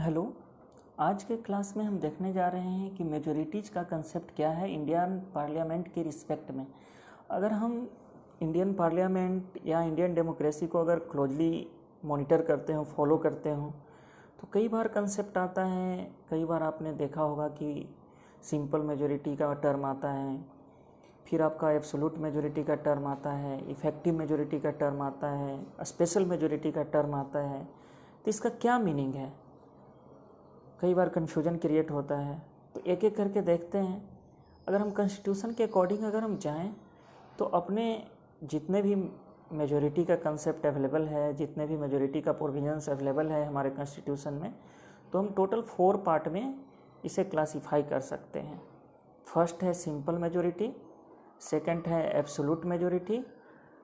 Hello. आज के class में हम देखने जा रहे हैं कि मेजॉरिटीज़ का कंसेप्ट क्या है इंडियन पार्लियामेंट के रिस्पेक्ट में। अगर हम इंडियन पार्लियामेंट या इंडियन डेमोक्रेसी को अगर क्लोजली मॉनिटर करते हो, फॉलो करते हो, तो कई बार कंसेप्ट आता है। कई बार आपने देखा होगा कि सिंपल मेजॉरिटी का टर्म आता है, फिर आपका एब्सोल्यूट मेजॉरिटी का टर्म आता है, इफ़ेक्टिव मेजॉरिटी का टर्म आता है, स्पेशल मेजॉरिटी का टर्म आता है। तो इसका क्या मीनिंग है? कई बार कन्फ्यूजन क्रिएट होता है। तो एक एक करके देखते हैं। अगर हम कॉन्स्टिट्यूशन के अकॉर्डिंग अगर हम जाएं तो अपने जितने भी मेजॉरिटी का कंसेप्ट अवेलेबल है, जितने भी मेजॉरिटी का प्रोविजंस अवेलेबल है हमारे कॉन्स्टिट्यूशन में, तो हम टोटल 4 पार्ट में इसे क्लासीफाई कर सकते हैं। फर्स्ट है सिंपल मेजॉरिटी, सेकंड है एब्सोल्यूट मेजॉरिटी,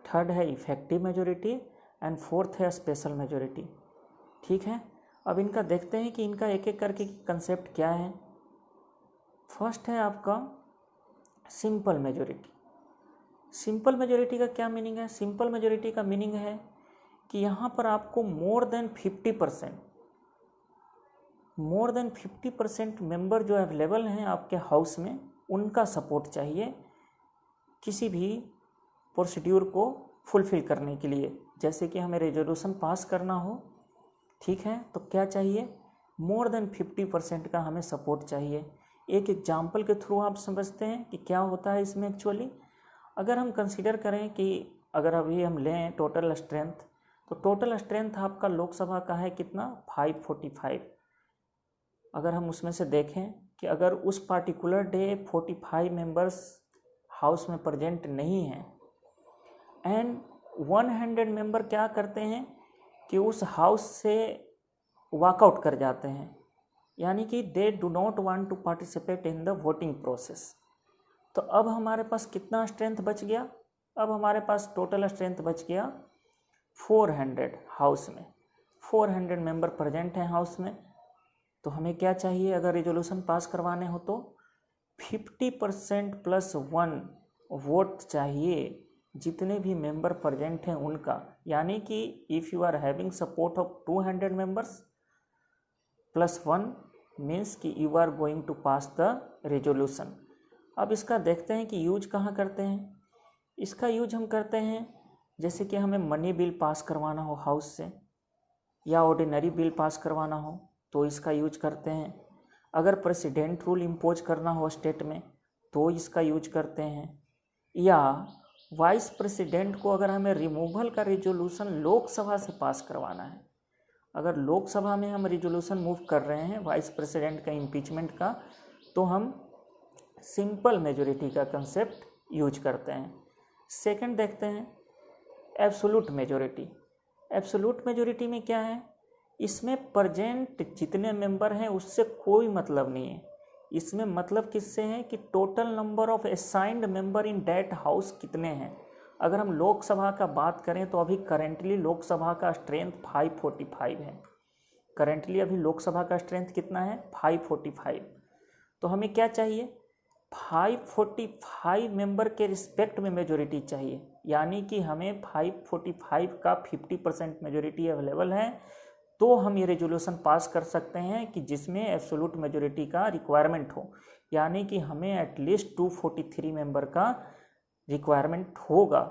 थर्ड है इफ़ेक्टिव मेजॉरिटी एंड फोर्थ है स्पेशल मेजॉरिटी। ठीक है, अब इनका देखते हैं कि इनका एक एक करके कंसेप्ट क्या है। फर्स्ट है आपका सिंपल मेजॉरिटी। सिंपल मेजॉरिटी का क्या मीनिंग है? सिंपल मेजॉरिटी का मीनिंग है कि यहाँ पर आपको मोर देन 50% मेंबर जो अवेलेबल हैं आपके हाउस में, उनका सपोर्ट चाहिए किसी भी प्रोसीड्यूर को फुलफिल करने के लिए। जैसे कि हमें रेजोल्यूशन पास करना हो, ठीक है, तो क्या चाहिए? मोर देन 50% का हमें सपोर्ट चाहिए। एक एग्जाम्पल के थ्रू आप समझते हैं कि क्या होता है इसमें एक्चुअली। अगर हम कंसीडर करें कि अगर अभी हम लें टोटल स्ट्रेंथ, तो टोटल स्ट्रेंथ आपका लोकसभा का है कितना? 545। अगर हम उसमें से देखें कि अगर उस पार्टिकुलर डे 45 मेंबर्स हाउस में प्रेजेंट नहीं हैं एंड 100 मेंबर क्या करते हैं कि उस हाउस से वॉकआउट कर जाते हैं, यानी कि they do not want to participate in the voting process, तो अब हमारे पास कितना स्ट्रेंथ बच गया? अब हमारे पास टोटल स्ट्रेंथ बच गया 400 हाउस में। 400 मेंबर प्रेजेंट हैं हाउस में। तो हमें क्या चाहिए अगर रिजोल्यूशन पास करवाने हो? तो 50% + 1 वोट चाहिए जितने भी मेंबर प्रेजेंट हैं उनका। यानी कि if you are having support of 200 members +1 means कि you are going to pass the resolution. अब इसका देखते हैं कि यूज कहाँ करते हैं। इसका यूज हम करते हैं जैसे कि हमें मनी बिल पास करवाना हो हाउस से, या ऑर्डिनरी बिल पास करवाना हो तो इसका यूज करते हैं। अगर प्रेसिडेंट रूल इम्पोज करना हो स्टेट में तो इसका यूज करते हैं। या वाइस प्रेसिडेंट को अगर हमें रिमूवल का रिजोल्यूशन लोकसभा से पास करवाना है, अगर लोकसभा में हम रिजोल्यूशन मूव कर रहे हैं वाइस प्रेसिडेंट का इम्पीचमेंट का, तो हम सिंपल मेजॉरिटी का कंसेप्ट यूज करते हैं। सेकंड देखते हैं एब्सोल्यूट मेजॉरिटी। एब्सोल्यूट मेजॉरिटी में क्या है? इसमें प्रेजेंट जितने मेंबर हैं उससे कोई मतलब नहीं है। इसमें मतलब किससे है कि total number of assigned member in that house कितने हैं। अगर हम लोकसभा का बात करें तो अभी करेंटली लोकसभा का स्ट्रेंथ 545 है। करेंटली अभी लोकसभा का स्ट्रेंथ कितना है? 545। तो हमें क्या चाहिए? 545 मेंबर के रिस्पेक्ट में मेजॉरिटी चाहिए। यानी कि हमें 545 का 50% मेजॉरिटी अवेलेबल है, तो हम ये रेजोल्यूशन पास कर सकते हैं कि जिसमें एब्सोल्यूट मेजॉरिटी का रिक्वायरमेंट हो। यानी कि हमें एटलीस्ट 243 मेंबर का रिक्वायरमेंट होगा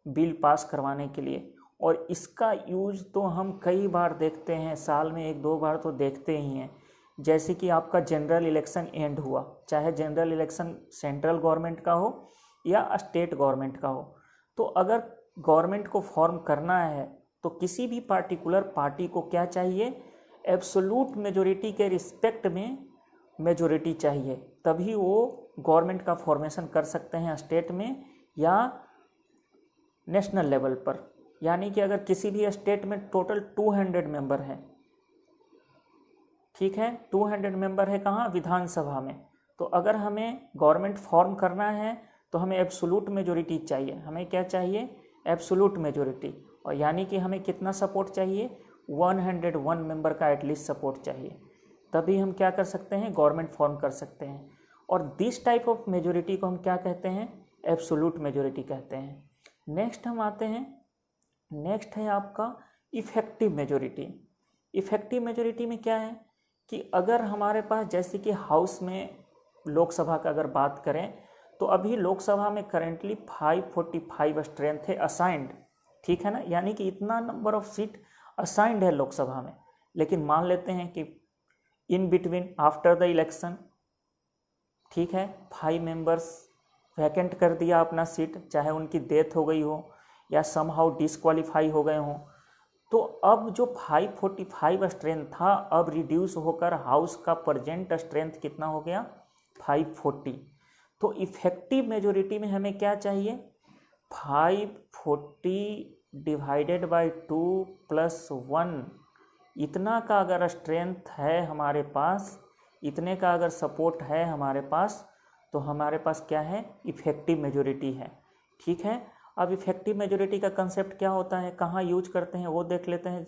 बिल पास करवाने के लिए। और इसका यूज तो हम कई बार देखते हैं, साल में 1-2 बार तो देखते ही हैं। जैसे कि आपका जनरल इलेक्शन एंड हुआ, चाहे जनरल इलेक्शन सेंट्रल गवर्नमेंट का हो या स्टेट गवर्नमेंट का हो, तो अगर गवर्नमेंट को फॉर्म करना है तो किसी भी पार्टिकुलर पार्टी को क्या चाहिए? एब्सोल्यूट मेजॉरिटी के रिस्पेक्ट में मेजॉरिटी चाहिए, तभी वो गवर्नमेंट का फॉर्मेशन कर सकते हैं स्टेट में या नेशनल लेवल पर। यानी कि अगर किसी भी स्टेट में टोटल 200 मेंबर हैं, ठीक है, 200 मेंबर है कहाँ? विधानसभा में। तो अगर हमें गवर्नमेंट फॉर्म करना है तो हमें एब्सोल्यूट मेजॉरिटी चाहिए। हमें क्या चाहिए? Absolute majority. और यानी कि हमें कितना सपोर्ट चाहिए? 101 मेंबर का एटलीस्ट सपोर्ट चाहिए, तभी हम क्या कर सकते हैं? गवर्नमेंट फॉर्म कर सकते हैं। और दिस टाइप ऑफ मेजॉरिटी को हम क्या कहते हैं? एब्सोल्यूट मेजॉरिटी कहते हैं। नेक्स्ट हम आते हैं, नेक्स्ट है आपका इफ़ेक्टिव मेजॉरिटी। इफ़ेक्टिव मेजॉरिटी में क्या है कि अगर हमारे पास जैसे कि हाउस में लोकसभा का अगर बात करें तो अभी लोकसभा में करेंटली 545 स्ट्रेंथ है असाइंड, ठीक है ना, यानी कि इतना नंबर ऑफ सीट असाइंड है लोकसभा में। लेकिन मान लेते हैं कि in between after the election, ठीक है, 5 मेंबर्स वैकेंट कर दिया अपना सीट, चाहे उनकी डेथ हो गई हो या समहाउ डिसक्वालीफाई हो गए हों, तो अब जो 545 स्ट्रेंथ था अब रिड्यूस होकर हाउस का प्रेजेंट स्ट्रेंथ कितना हो गया 540। तो इफेक्टिव मेजोरिटी में हमें क्या चाहिए 540 डिवाइडेड बाय 2 + 1, इतना का अगर स्ट्रेंथ है हमारे पास, इतने का अगर सपोर्ट है हमारे पास, तो हमारे पास क्या है इफेक्टिव मेजोरिटी है, ठीक है। अब इफेक्टिव मेजोरिटी का कंसेप्ट क्या होता है, कहाँ यूज करते हैं वो देख लेते हैं।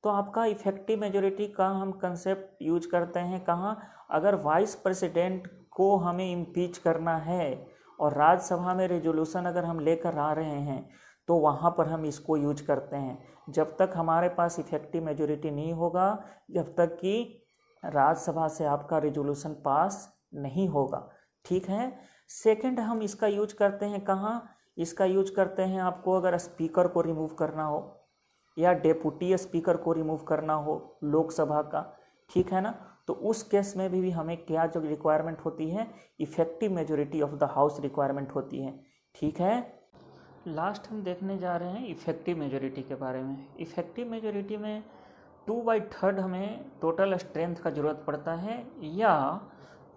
तो आपका इफेक्टिव मेजोरिटी का हम कंसेप्ट यूज करते हैं कहाँ, अगर वाइस प्रेसिडेंट को हमें इम्पीच करना है और राज्यसभा में रेजोल्यूशन अगर हम लेकर आ रहे हैं तो वहाँ पर हम इसको यूज करते हैं। जब तक हमारे पास इफेक्टिव मेजोरिटी नहीं होगा, जब तक कि राज्यसभा से आपका रेजोल्यूशन पास नहीं होगा, ठीक है। सेकंड हम इसका यूज करते हैं कहाँ, इसका यूज करते हैं आपको अगर स्पीकर को रिमूव करना हो या डेपुटी स्पीकर को रिमूव करना हो लोकसभा का, ठीक है ना, तो उस केस में भी हमें क्या जो रिक्वायरमेंट होती है effective majority of the house requirement होती है, ठीक है। लास्ट हम देखने जा रहे हैं इफेक्टिव मेजोरिटी के बारे में। इफेक्टिव मेजोरिटी में 2/3 हमें टोटल स्ट्रेंथ का ज़रूरत पड़ता है, या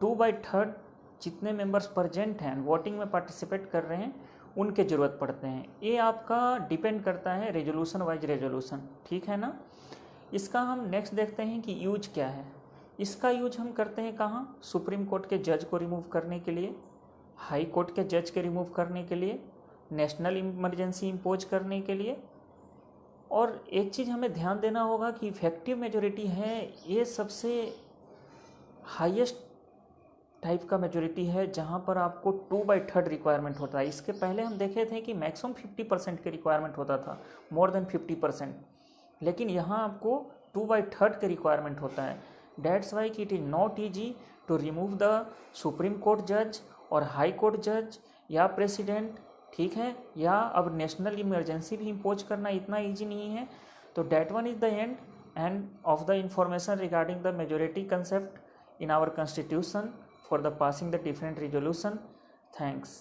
2/3 जितने मेंबर्स प्रेजेंट हैं वोटिंग में पार्टिसिपेट कर रहे हैं उनके ज़रूरत पड़ते हैं। ये आपका डिपेंड करता है रेजोल्यूशन वाइज रेजोल्यूशन, ठीक है ना। इसका हम नेक्स्ट देखते हैं कि यूज क्या है। इसका यूज हम करते हैं कहाँ, सुप्रीम कोर्ट के जज को रिमूव करने के लिए, हाई कोर्ट के जज के रिमूव करने के लिए, नेशनल इमरजेंसी इम्पोज करने के लिए। और एक चीज़ हमें ध्यान देना होगा कि इफेक्टिव मेजोरिटी है ये सबसे हाईएस्ट टाइप का मेजोरिटी है जहाँ पर आपको 2/3 रिक्वायरमेंट होता है। इसके पहले हम देखे थे कि मैक्सिमम 50% के रिक्वायरमेंट होता था, मोर देन 50%, लेकिन यहाँ आपको 2/3 के रिक्वायरमेंट होता है। डेट्स वाई कि it is not easy to remove the supreme court जज और हाई कोर्ट जज या प्रेसिडेंट, ठीक है, या अब नेशनल इमरजेंसी भी इम्पोज करना इतना ईजी नहीं है। तो that one is the end of the information regarding the majority concept in our constitution for the passing the different resolution. Thanks.